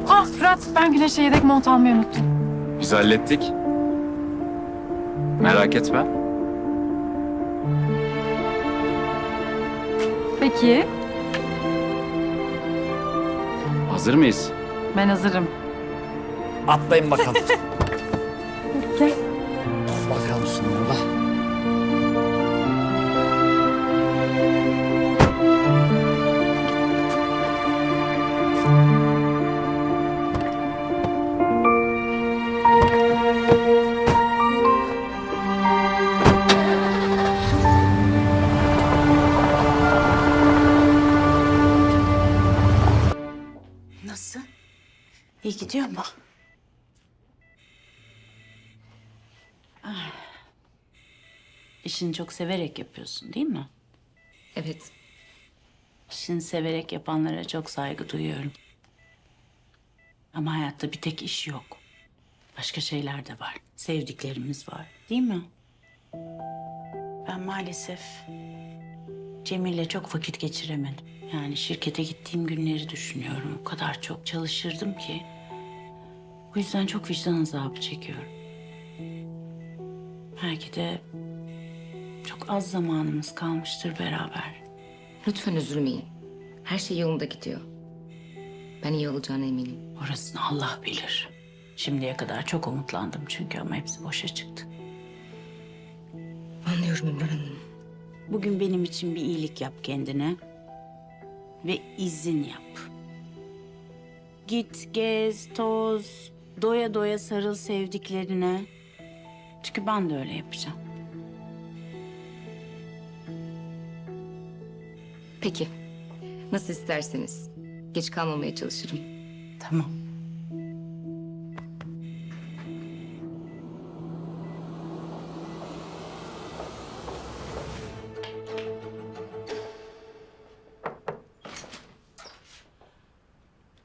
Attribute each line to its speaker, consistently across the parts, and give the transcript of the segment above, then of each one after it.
Speaker 1: Ah Fırat, ben Güneş'e yedek mont almayı unuttum.
Speaker 2: Biz hallettik. Merak etme.
Speaker 1: Peki,
Speaker 2: Hazır mıyız?
Speaker 1: ben hazırım.
Speaker 3: Atlayın bakalım.
Speaker 1: Gel.
Speaker 3: Bakalım şunlara.
Speaker 4: Nasıl? İyi gidiyor mu? Ah. İşini çok severek yapıyorsun değil mi?
Speaker 5: Evet.
Speaker 4: İşini severek yapanlara çok saygı duyuyorum. Ama hayatta bir tek iş yok. Başka şeyler de var. Sevdiklerimiz var değil mi? Ben maalesef Cemil'le çok vakit geçiremedim. Yani şirkete gittiğim günleri düşünüyorum. O kadar çok çalışırdım ki. Bu yüzden çok vicdan azabı çekiyorum. Belki de çok az zamanımız kalmıştır beraber.
Speaker 5: Lütfen üzülmeyin. Her şey yolunda gidiyor. Ben iyi olacağına eminim.
Speaker 4: Orasını Allah bilir. Şimdiye kadar çok umutlandım çünkü ama hepsi boşa çıktı.
Speaker 5: Anlıyorum Ümran Hanım.
Speaker 4: Bugün benim için bir iyilik yap kendine. Ve izin yap. Git, gez, toz, doya doya sarıl sevdiklerine. Çünkü ben de öyle yapacağım.
Speaker 5: Peki. Nasıl isterseniz. Geç kalmamaya çalışırım.
Speaker 4: Tamam.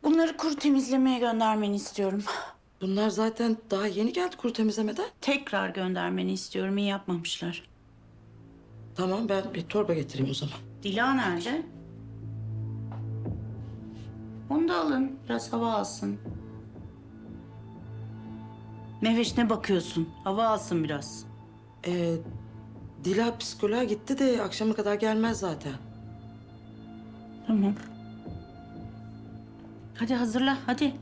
Speaker 4: Bunları kuru temizlemeye göndermeni istiyorum.
Speaker 6: Bunlar zaten daha yeni geldi kuru temizlemeden.
Speaker 4: Tekrar göndermeni istiyorum. İyi yapmamışlar.
Speaker 6: Tamam ben bir torba getireyim o zaman.
Speaker 4: Dila nerede? Onu da alın. Biraz hava alsın. Mehveş ne bakıyorsun? Hava alsın biraz.
Speaker 6: Dila psikoloğa gitti de akşama kadar gelmez zaten.
Speaker 4: Tamam. Hadi hazırla, hadi.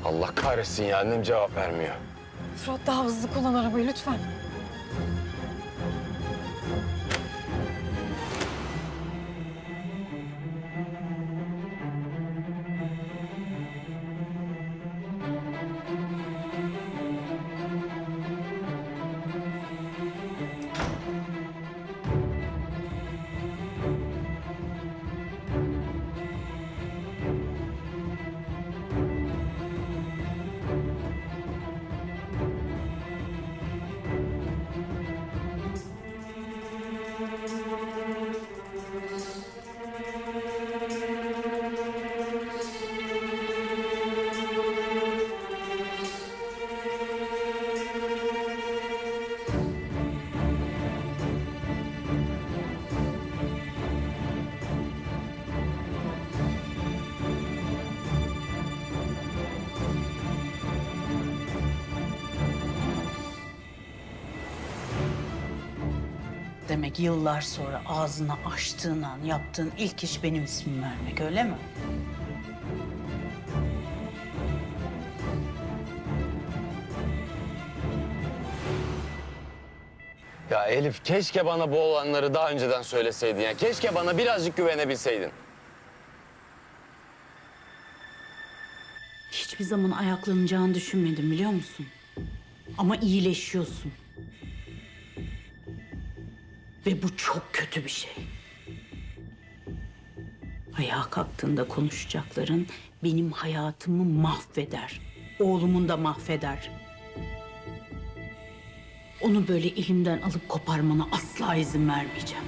Speaker 7: Allah kahretsin ya, annem cevap vermiyor.
Speaker 1: Fırat daha hızlı kullan arabayı lütfen.
Speaker 4: Demek yıllar sonra ağzını açtığın an yaptığın ilk iş benim ismimi vermek, öyle mi?
Speaker 7: Ya Elif keşke bana bu olanları daha önceden söyleseydin ya. Keşke bana birazcık güvenebilseydin.
Speaker 4: Hiçbir zaman ayaklanacağını düşünmedim, biliyor musun? Ama iyileşiyorsun. Ve bu çok kötü bir şey. Ayağa kalktığında konuşacakların benim hayatımı mahveder. Oğlumun da mahveder. Onu böyle elimden alıp koparmana asla izin vermeyeceğim.